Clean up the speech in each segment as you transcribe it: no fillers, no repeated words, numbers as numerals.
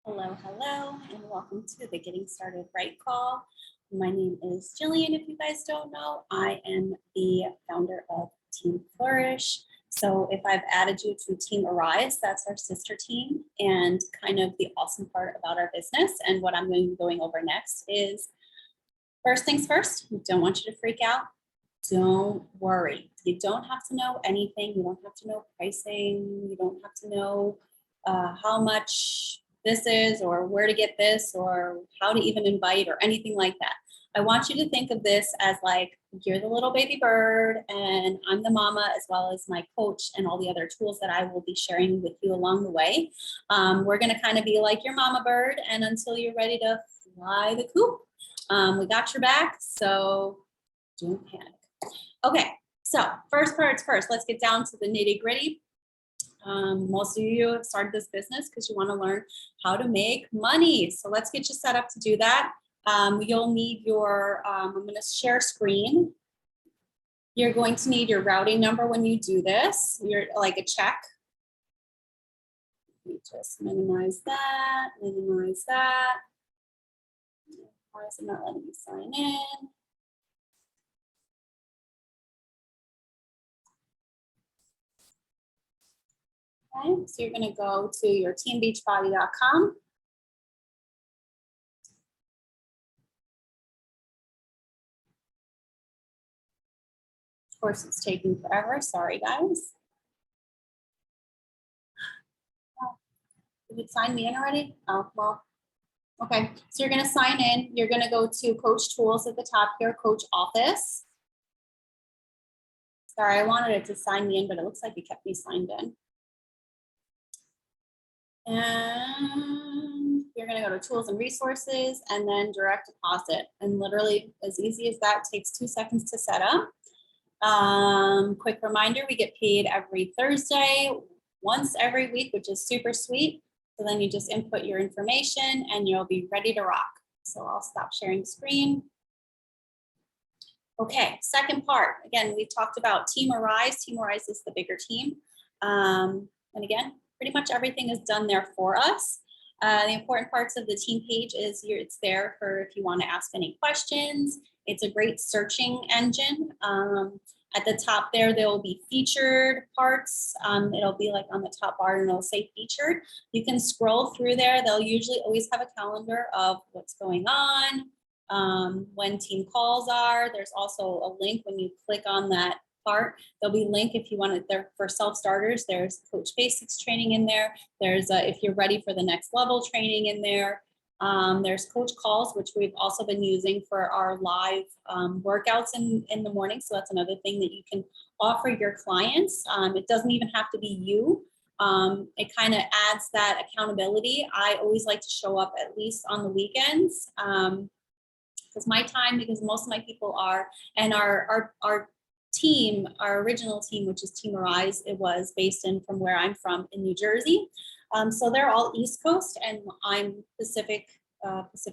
Hello, hello, and welcome to the Getting Started Right call. My name is Jillian. If you guys don't know, I am the founder of Team Flourish. So if I've added you to Team Arise, that's our sister team, and kind of the awesome part about our business and what I'm going to be going over next is, first things first, we don't want you to freak out. Don't worry. You don't have to know anything. You don't have to know pricing. You don't have to know how much this is or where to get this or how to even invite or anything like that. I want you to think of this as like you're the little baby bird and I'm the mama, as well as my coach and all the other tools that I will be sharing with you along the way. We're going to kind of be like your mama bird, and until you're ready to fly the coop, we got your back. So don't panic. Okay, so first parts first, let's get down to the nitty gritty. Most of you have started this business because you want to learn how to make money. So let's get you set up to do that. You'll need your, I'm going to share screen. You're going to need your routing number when you do this. You're like a check. Let me just minimize that, minimize that. Why is it not letting me sign in? Okay, so you're going to go to your teambeachbody.com. Of course, it's taking forever. Sorry, guys. Oh, did it sign me in already? Oh, well. Okay, so you're going to sign in. You're going to go to Coach Tools at the top here, Coach Office. Sorry, I wanted it to sign me in, but it looks like it kept me signed in. And you're going to go to Tools and Resources and then Direct Deposit. And literally as easy as that, takes 2 seconds to set up. Quick reminder, we get paid every Thursday, once every week, which is super sweet. So then you just input your information and you'll be ready to rock. So I'll stop sharing screen. Okay, second part. Again, we talked about Team Arise. Team Arise is the bigger team. And again, pretty much everything is done there for us. The important parts of the team page is it's there for if you want to ask any questions. It's a great searching engine. At the top there will be featured parts. It'll be like on the top bar and it'll say featured. You can scroll through there. They'll usually always have a calendar of what's going on, when team calls are. There's also a link when you click on that part. There'll be a link if you want it there for self-starters. There's Coach Basics training in there. There's if you're ready for the next level training in there. There's Coach Calls, which we've also been using for our live workouts in the morning. So that's another thing that you can offer your clients. It doesn't even have to be you. It kind of adds that accountability. I always like to show up at least on the weekends. Because my time, because most of my people are, and our team, our original team, which is Team Arise, it was based in from where I'm from in New Jersey. So they're all East Coast and I'm Pacific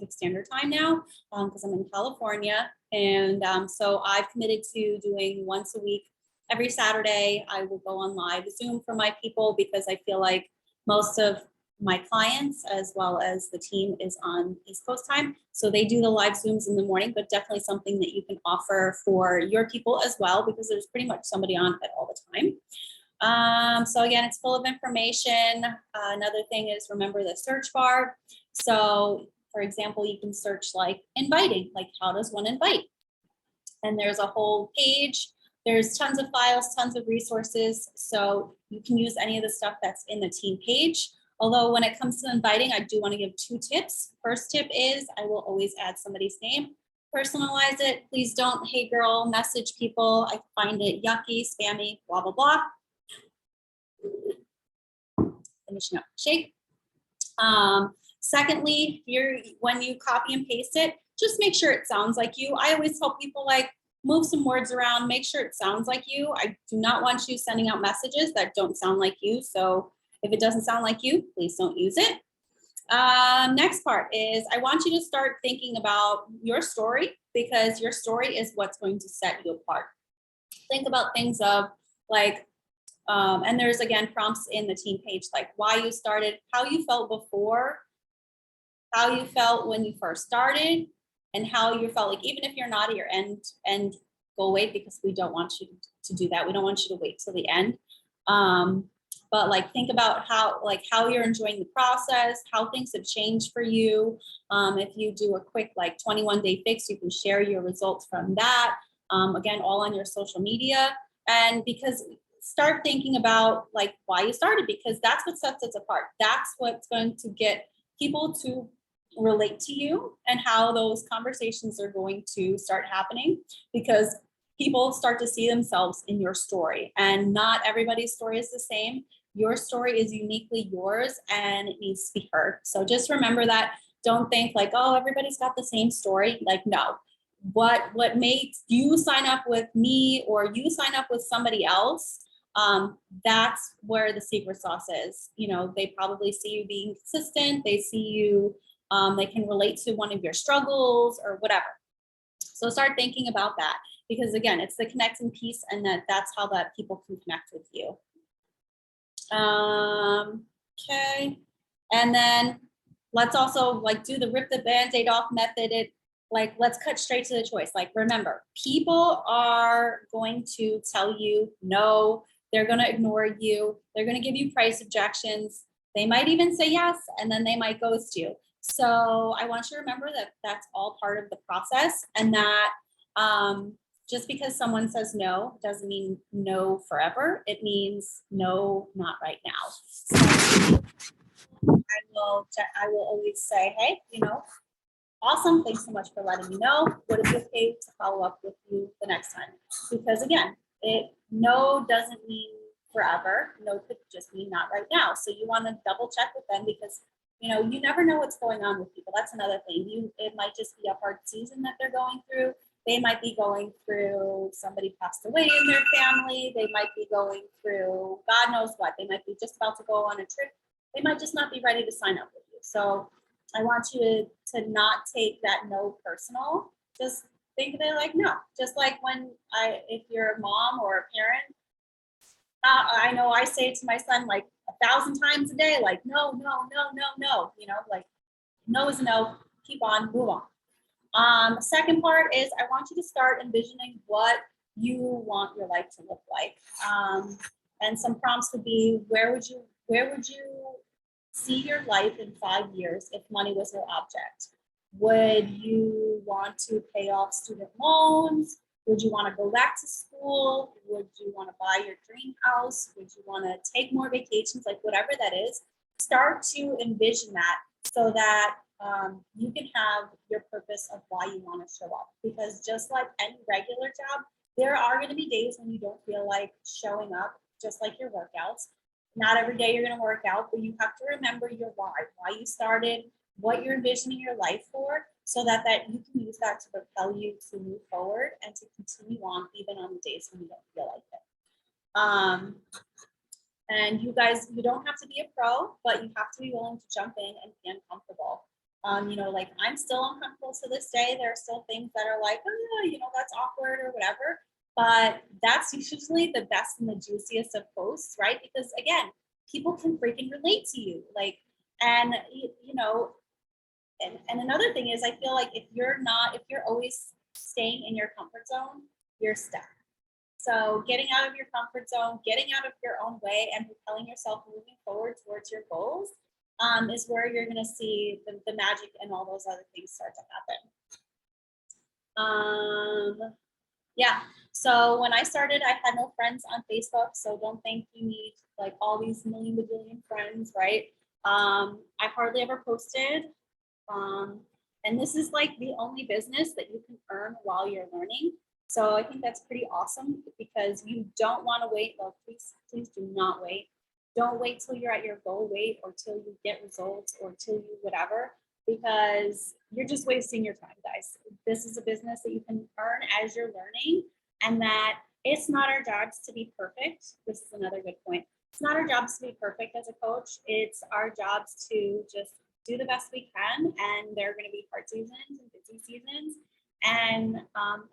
Standard Time now because I'm in California. And so I've committed to doing once a week, every Saturday. I will go on live Zoom for my people because I feel like most of my clients as well as the team is on East Coast time. So they do the live Zooms in the morning, but definitely something that you can offer for your people as well, because there's pretty much somebody on it all the time. So again, it's full of information. Another thing is remember the search bar. So for example, you can search like inviting, like how does one invite? And there's a whole page. There's tons of files, tons of resources. So you can use any of the stuff that's in the team page. Although when it comes to inviting, I do want to give 2 tips. First tip is I will always add somebody's name. Personalize it. Please don't, hey girl, message people. I find it yucky, spammy, blah, blah, blah. Finishing up the shake. Secondly, when you copy and paste it, just make sure it sounds like you. I always tell people like, move some words around, make sure it sounds like you. I do not want you sending out messages that don't sound like you. So if it doesn't sound like you, please don't use it. Next part is I want you to start thinking about your story, because your story is what's going to set you apart. Think about things of like, and there's again prompts in the team page, like why you started, how you felt before how you felt when you first started and how you felt, like, even if you're not at your end goal weight, because we don't want you to do that. We don't want you to wait till the end. But like, think about how you're enjoying the process, how things have changed for you. If you do a quick like 21-day fix, you can share your results from that. Again, all on your social media. And because start thinking about like why you started, because that's what sets us apart. That's what's going to get people to relate to you, and how those conversations are going to start happening, because people start to see themselves in your story, and not everybody's story is the same. Your story is uniquely yours and it needs to be heard. So just remember that. Don't think like, oh, everybody's got the same story. Like, no. What makes you sign up with me or you sign up with somebody else, that's where the secret sauce is. You know, they probably see you being consistent. They see you, they can relate to one of your struggles or whatever. So start thinking about that, because again, it's the connecting piece, and that's how that people can connect with you. Okay. And then let's also like do the rip the Band-Aid off method. Let's cut straight to the choice. Like, remember, people are going to tell you no, they're going to ignore you. They're going to give you price objections. They might even say yes, and then they might ghost you. So I want you to remember that that's all part of the process, and that just because someone says no doesn't mean no forever. It means no, not right now. So I will always say, hey, awesome, thanks so much for letting me know. Would it be okay to follow up with you the next time? Because again, no doesn't mean forever. No could just mean not right now. So you want to double check with them, because you never know what's going on with people. That's another thing. It might just be a hard season that they're going through. They might be going through, somebody passed away in their family. They might be going through God knows what. They might be just about to go on a trip. They might just not be ready to sign up with you. So I want you to not take that no personal. Just think of it like no. Just like if you're a mom or a parent, I know I say it to my son like 1,000 times a day, like no, no, no, no, no. Like no is a no. Keep on, move on. Second part is I want you to start envisioning what you want your life to look like. And some prompts would be, where would you see your life in 5 years if money was your object? Would you want to pay off student loans? Would you want to go back to school? Would you want to buy your dream house? Would you want to take more vacations? Like whatever that is, start to envision that, so that you can have your purpose of why you want to show up. Because just like any regular job, there are going to be days when you don't feel like showing up, just like your workouts. Not every day you're going to work out, but you have to remember your why you started, what you're envisioning your life for, so that you can use that to propel you to move forward and to continue on even on the days when you don't feel like it. And you guys, you don't have to be a pro, but you have to be willing to jump in and be uncomfortable. Like I'm still uncomfortable to this day. There are still things that are like, oh, that's awkward or whatever. But that's usually the best and the juiciest of posts, right? Because again, people can freaking relate to you. And another thing is, I feel like if you're always staying in your comfort zone, you're stuck. So getting out of your comfort zone, getting out of your own way, and propelling yourself moving forward towards your goals is where you're going to see the magic and all those other things start to happen. Yeah. So when I started, I had no friends on Facebook. So don't think you need like all these million bajillion friends, right? I hardly ever posted. And this is like the only business that you can earn while you're learning. So I think that's pretty awesome, because you don't want to wait. Well, please do not wait. Don't wait till you're at your goal weight, or till you get results, or till you whatever, because you're just wasting your time, guys. This is a business that you can earn as you're learning, and that it's not our jobs to be perfect. This is another good point. It's not our jobs to be perfect as a coach. It's our jobs to just do the best we can. And there are going to be hard seasons and busy seasons. And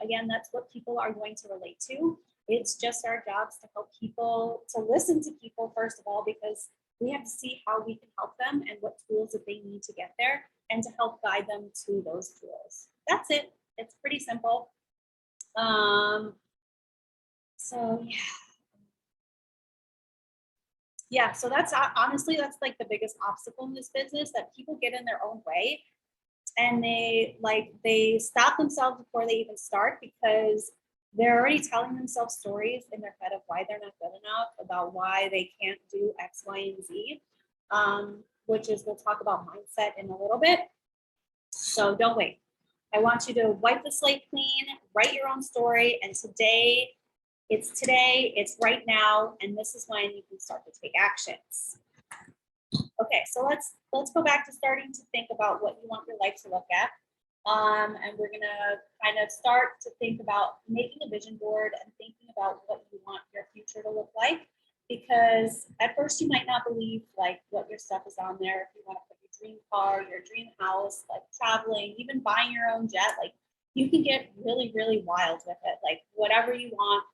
again, that's what people are going to relate to. It's just our jobs to help people, to listen to people, first of all, because we have to see how we can help them and what tools that they need to get there and to help guide them to those tools. That's it. It's pretty simple. So yeah, so that's honestly, that's like the biggest obstacle in this business, that people get in their own way and they stop themselves before they even start, because they're already telling themselves stories in their head of why they're not good enough, about why they can't do X, Y, and Z, which is, we'll talk about mindset in a little bit. So don't wait. I want you to wipe the slate clean, write your own story, and today, it's right now, and this is when you can start to take actions. Okay, so let's go back to starting to think about what you want your life to look at. And we're gonna kind of start to think about making a vision board and thinking about what you want your future to look like. Because at first you might not believe like what your stuff is on there. If you want to put your dream car, your dream house, like traveling, even buying your own jet, like you can get really, really wild with it. Like whatever you want,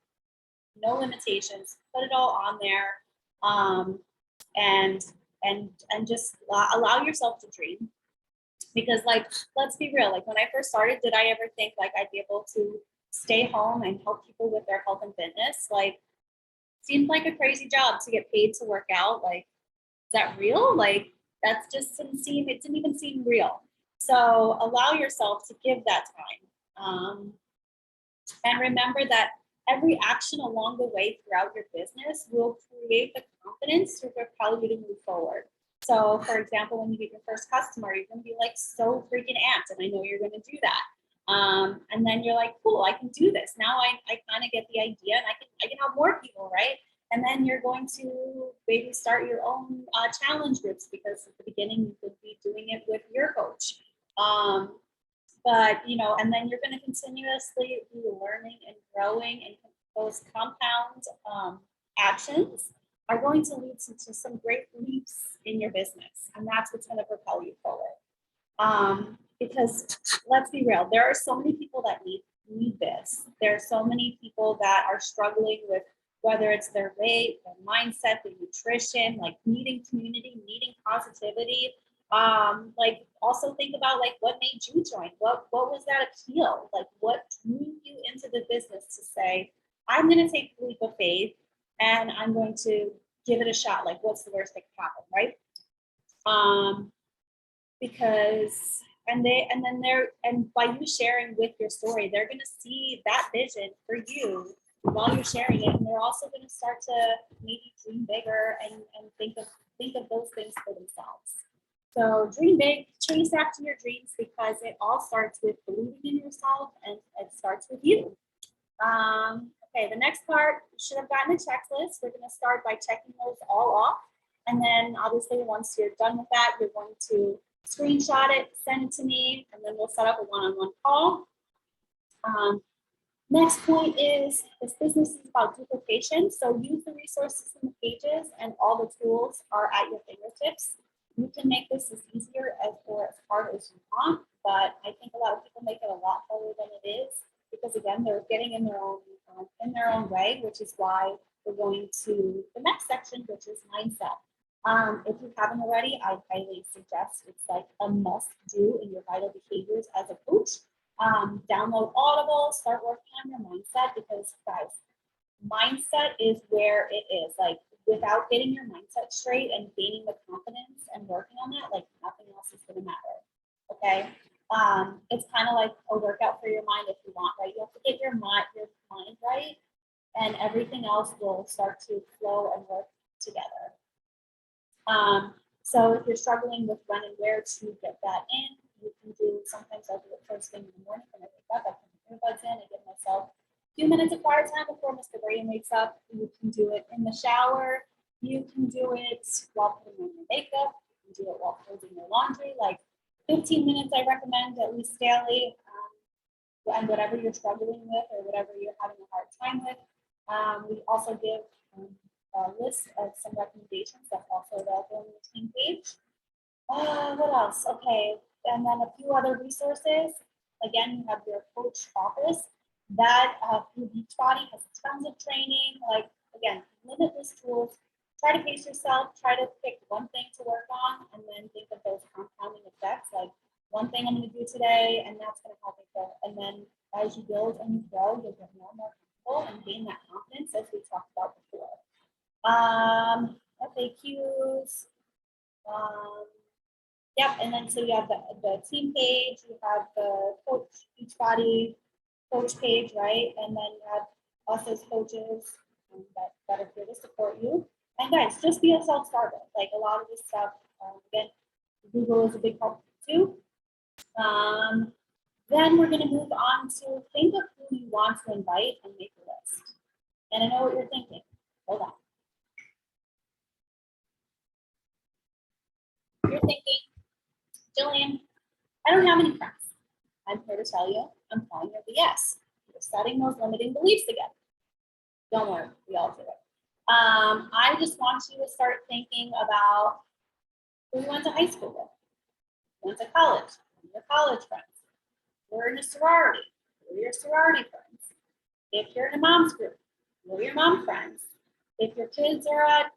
no limitations, put it all on there. And just allow yourself to dream. Because like, let's be real, like when I first started, did I ever think like I'd be able to stay home and help people with their health and fitness? Like, seemed like a crazy job to get paid to work out. Like, is that real? Like, that's just didn't seem, it didn't even seem real. So allow yourself to give that time. And remember that every action along the way throughout your business will create the confidence to propel you to move forward. So for example, when you get your first customer, you're going to be like so freaking amped, and I know you're going to do that. And then you're like, cool, I can do this. Now I kind of get the idea, and I can help more people, right? And then you're going to maybe start your own challenge groups, because at the beginning you could be doing it with your coach. But, you know, and then you're going to continuously be learning and growing, and those compound actions are going to lead to some great leaps in your business. And that's what's going to propel you forward. Because let's be real, there are so many people that need this. There are so many people that are struggling with, whether it's their weight, their mindset, their nutrition, like needing community, needing positivity. Like also think about like what made you join? What was that appeal? Like what drew you into the business to say, I'm going to take the leap of faith and I'm going to give it a shot. Like what's the worst that can happen, right? Because and by you sharing with your story, they're going to see that vision for you while you're sharing it, and they're also going to start to maybe dream bigger and think of those things for themselves. So dream big, chase after your dreams, because it all starts with believing in yourself, and it starts with you. Okay, the next part, you should have gotten a checklist. We're going to start by checking those all off. And then obviously once you're done with that, you're going to screenshot it, send it to me, and then we'll set up a one-on-one call. Next point is, this business is about duplication. So use the resources in the pages, and all the tools are at your fingertips. You can make this as easier or as hard as you want, but I think a lot of people make it a lot harder than it is, because again, they're getting in their own way, which is why we're going to the next section, which is mindset. If you haven't already, I highly suggest, it's like a must do in your vital behaviors as a coach. Download Audible, start working on your mindset, because guys, mindset is where it is. Like without getting your mindset straight and gaining the confidence and working on that, like nothing else is going to matter. Okay. It's kind of like a workout for your mind if you want, right? You have to get your mind right, and everything else will start to flow and work together. So if you're struggling with when and where to get that in, you can do, sometimes I do it first thing in the morning when I wake up. I put my earbuds in, I give myself a few minutes of quiet time before Mr. Brain wakes up. You can do it in the shower. You can do it while putting on your makeup. You can do it while folding your laundry. Like 15 minutes I recommend at least daily. And whatever you're struggling with or whatever you're having a hard time with. We also give a list of some recommendations that's also available on the team page. What else? Okay, and then a few other resources. Again, you have your coach office. That through Beachbody has tons of training. Like again, limitless tools. try to pace yourself, try to pick one thing to work on, and then think of those compounding effects, like one thing I'm going to do today, and that's going to help me grow. And then as you build and you grow, you'll get more and more comfortable and gain that confidence, as we talked about before. FAQs. Yep, and then so you have the team page, you have the coach, Beachbody coach page, right? And then you have us as coaches that are here to support you. And guys, just be a self-starter. Like a lot of this stuff, again, Google is a big help too. Then we're going to move on to think of who you want to invite and make a list. And I know what you're thinking. Hold on. You're thinking, Jillian, I don't have any friends. I'm here to tell you, I'm calling your BS. You're setting those limiting beliefs again. Don't worry, we all do it. I just want you to start thinking about who you went to high school with, who went to college, your college friends. We're in a sorority, who are your sorority friends? If you're in a mom's group, who are your mom friends? If your kids are at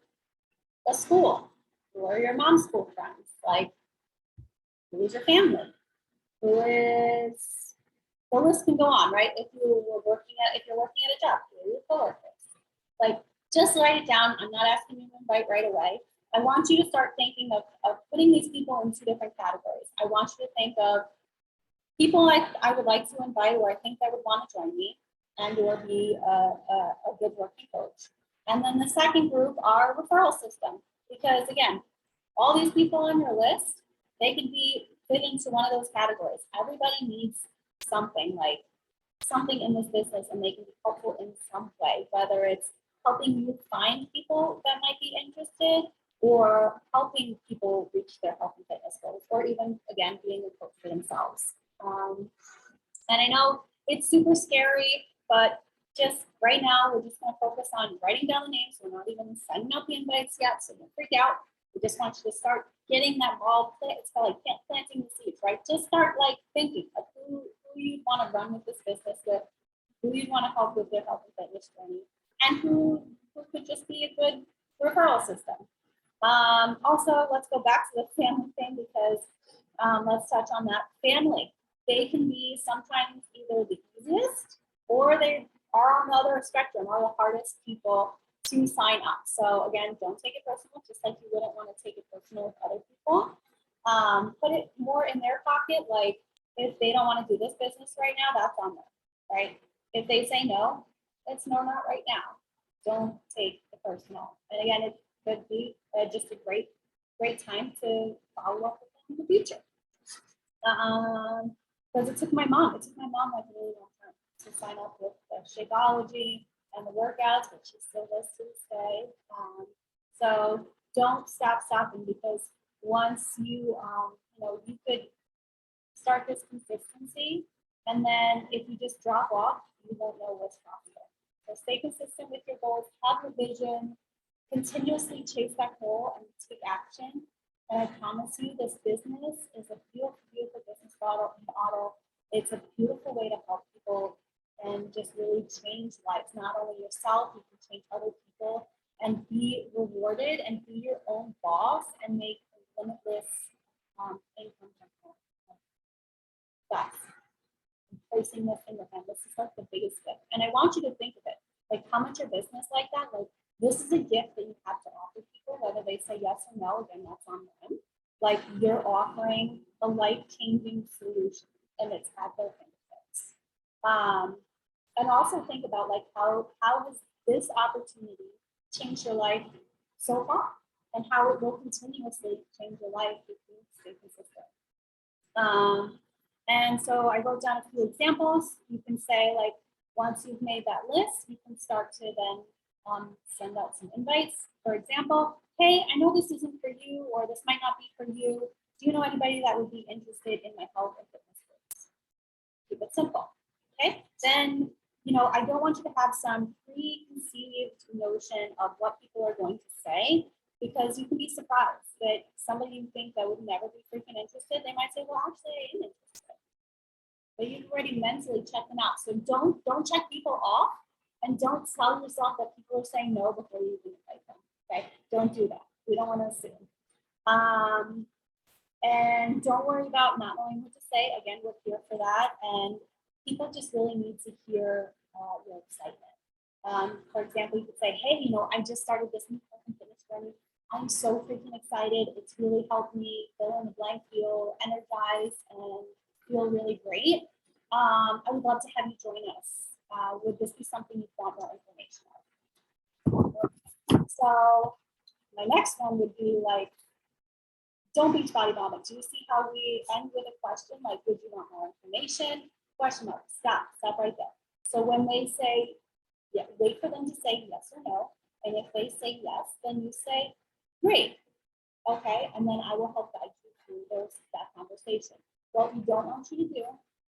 a school, who are your mom's school friends? Like, who is your family? Who is, the list can go on, right? If you're working at a job, who are your coworkers? Like, just write it down. I'm not asking you to invite right away. I want you to start thinking of putting these people in two different categories. I want you to think of people I would like to invite, or I think that would want to join me and or be a good working coach. And then the second group are referral system, because again, all these people on your list, they can be fit into one of those categories. Everybody needs something, like something in this business, and they can be helpful in some way, whether it's helping you find people that might be interested, or helping people reach their health and fitness goals, or even, again, being a coach for themselves. And I know it's super scary, but just right now, we're just going to focus on writing down the names. We're not even sending out the invites yet, so don't freak out. We just want you to start getting that ball. It's called like planting the seeds, right? Just start like thinking of who you want to run with this business with, who you want to help with their health and fitness journey, and who could just be a good referral system. Also, let's go back to the family thing, because let's touch on that. Family, they can be sometimes either the easiest, or they are on the other spectrum, are the hardest people to sign up. So again, don't take it personal, just like you wouldn't want to take it personal with other people. Put it more in their pocket, like if they don't want to do this business right now, that's on them, right? If they say no, it's no, not right now. Don't take it personal. And again, it could be just a great time to follow up with them in the future. Because it took my mom like a really long time to sign up with the Shakeology and the workouts, but she still does to this day. So don't stop stopping, because once you you could start this consistency, and then if you just drop off, you won't know what's possible. So stay consistent with your goals, have your vision, continuously chase that goal, and take action. And I promise you, this business is a beautiful, beautiful business model. It's a beautiful way to help people and just really change lives. Not only yourself, you can change other people and be rewarded and be your own boss and make limitless income from home. That's placing this in your hand. This is like the biggest gift. And I want you to think of it. Like, how much your business like that? Like, this is a gift that you have to offer people, whether they say yes or no. Again, that's on them. Like, you're offering a life-changing solution, and it's at their fingertips. And also think about, like, how has this opportunity changed your life so far, and how it will continuously change your life if you stay consistent. And so I wrote down a few examples. You can say, like, once you've made that list, you can start to then send out some invites. For example, hey, I know this isn't for you, or this might not be for you. Do you know anybody that would be interested in my health and fitness groups? Keep it simple. Okay. Then, I don't want you to have some preconceived notion of what people are going to say, because you can be surprised that somebody you think that would never be freaking interested, they might say, well, actually, I am interested. But you've already mentally checked them out. So don't check people off, and don't tell yourself that people are saying no before you even invite them. Okay, don't do that. We don't want to assume. And don't worry about not knowing what to say. Again, we're here for that. And people just really need to hear your excitement. For example, you could say, hey, you know, I just started this new health and fitness journey. I'm so freaking excited. It's really helped me fill in the blank, feel energized, and feel really great. I would love to have you join us. Would this be something you want more information on? So my next one would be like, don't beachbody bomb it. Do you see how we end with a question? Like, would you want more information? Question mark, stop right there. So when they say, yeah, wait for them to say yes or no. And if they say yes, then you say, great, okay. And then I will help guide you through that conversation. What we don't want you to do,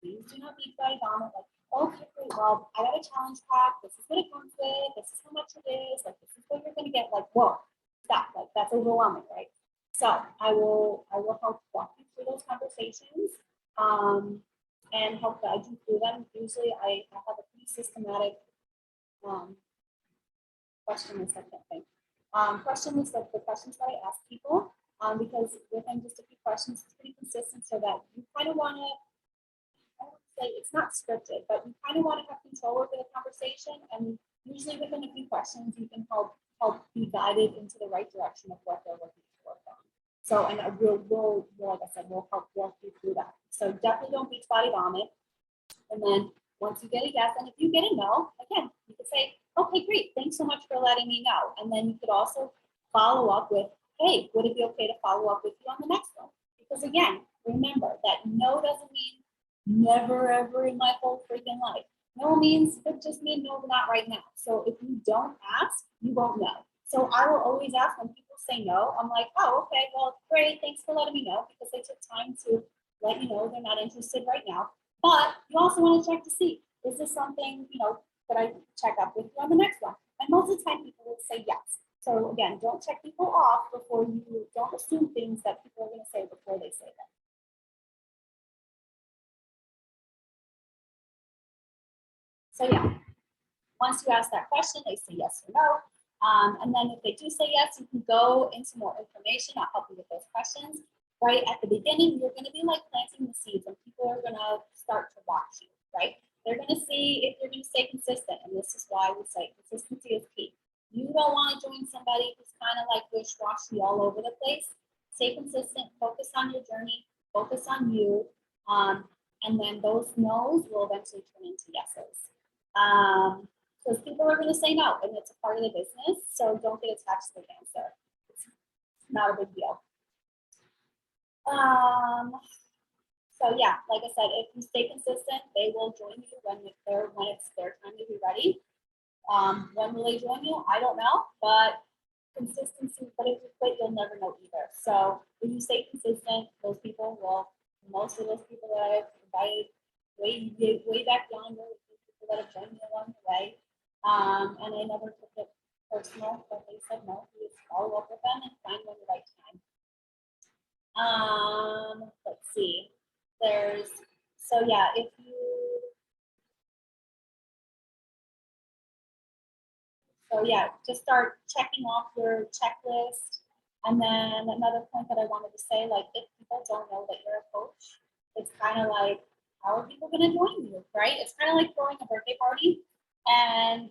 please do not beachbody bomb it. Like, okay, great, well, I got a challenge pack. This is what it comes with. This is how much it is. Like, this is what you're going to get. Like, whoa, stop. Like, that's overwhelming, right? So I will help walk you through those conversations and help guide you through them. Usually I have a pretty systematic question list, I can't think. Question list of the questions that I ask people because within just a few questions, it's pretty consistent so that you kind of want to, I would say it's not scripted, but you kind of want to have control over the conversation. And usually within a few questions, you can help be guided into the right direction of what they're looking to work on. So, and we'll, like I said, we'll help walk you through that. So definitely don't beachbody bomb it. And then once you get a yes, and if you get a no, again, you could say, okay, great, thanks so much for letting me know. And then you could also follow up with, hey, would it be okay to follow up with you on the next one? Because again, remember that no doesn't mean never ever in my whole freaking life. No means, it just means no, not right now. So if you don't ask, you won't know. So I will always ask when people say no, I'm like, oh, okay, well, great, thanks for letting me know because they took time to let you know they're not interested right now. But you also want to check to see, is this something, you know, that I check up with you on the next one? And most of the time people will say yes. So again, don't check people off before you, don't assume things that people are going to say before they say them. So yeah, once you ask that question, they say yes or no. And then if they do say yes, you can go into more information. I'll help you with those questions. Right at the beginning, you're going to be like planting the seeds and people are going to start to watch you, right? They're going to see if you're going to stay consistent. And this is why we say consistency is key. You don't want to join somebody who's kind of like wish-washy all over the place. Stay consistent, focus on your journey, focus on you. And then those no's will eventually turn into yeses. Because people are going to say no, and it's a part of the business. So don't get attached to the answer. It's not a big deal. So yeah, like I said, if you stay consistent, they will join you when it's their time to be ready. When will they join you? I don't know, but consistency. But if you quit, you'll never know either. So when you stay consistent, those people will. Most of those people that I've invited way back yonder, people that have joined me along the way. And I never took it personal, but they said no. You just follow up with them and find when the right time. Let's see. So yeah, if you, so yeah, just start checking off your checklist. And then another point that I wanted to say, like if people don't know that you're a coach, it's kind of like, how are people going to join you, right? It's kind of like throwing a birthday party and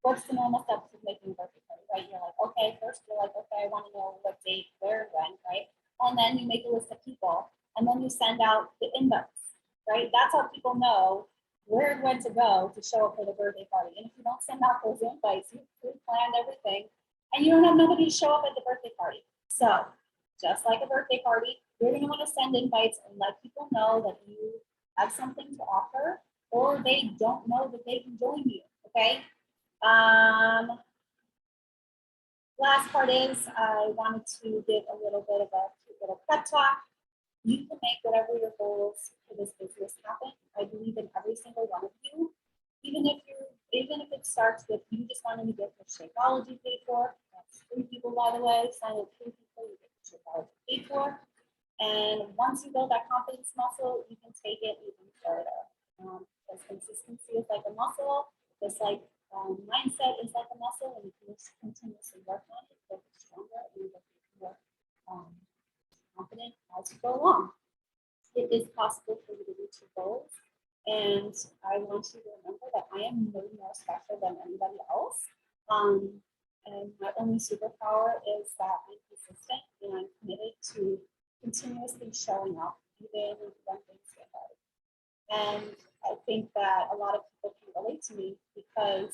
what's the normal steps of making a birthday party, right? You're like, okay, first you're like, okay, I want to know what date, where, when, right? And then you make a list of people and then you send out the invites, right? That's how people know where and when to go to show up for the birthday party. And if you don't send out those invites, you've pre-planned everything and you don't have nobody to show up at the birthday party. So just like a birthday party, you're going to want to send invites and let people know that you have something to offer or they don't know that they can join you, okay? Last part is I wanted to give a little bit of a little pep talk. You can make whatever your goals for this business happen. I believe in every single one of you. Even if it starts with you just wanting to get your Shakeology paid for. That's 3 people, by the way. Sign up 3 people, you get your Shakeology paid for. And once you build that confidence muscle, you can take it even further. Because consistency is like a muscle, just like mindset is like a muscle, and you can continuously work on it. It stronger and you'll be more confident as you go along. It is possible for you to reach your goals. And I want you to remember that I am no more special than anybody else. And my only superpower is that I'm consistent and I'm committed to continuously showing up, even when things get hard. And I think that a lot of people can relate to me because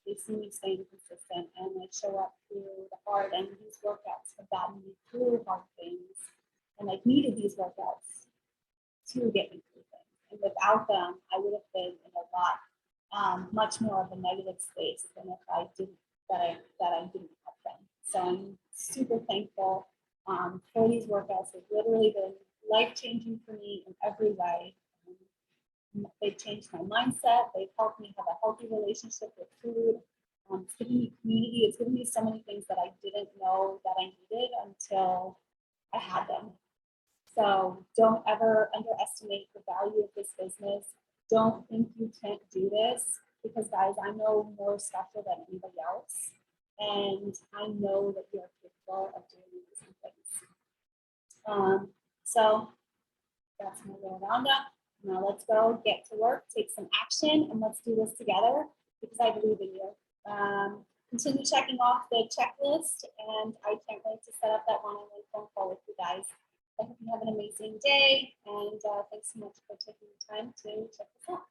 they see me staying consistent and I show up through the hard. And these workouts have gotten me through hard things. And I've needed these workouts to get me through things. And without them, I would have been in a lot, much more of a negative space than if I didn't have them. So I'm super thankful for these workouts. They've literally been life-changing for me in every way. They've changed my mindset. They've helped me have a healthy relationship with food. It's given me community. It's given me so many things that I didn't know that I needed until I had them. So don't ever underestimate the value of this business. Don't think you can't do this because guys, I'm no more special than anybody else. And I know that you're capable of doing amazing things. So that's my little roundup. Now let's go get to work, take some action, and let's do this together because I believe in you. Continue checking off the checklist, and I can't wait to set up that one-on-one phone call with you guys. I hope you have an amazing day, and thanks so much for taking the time to check this out.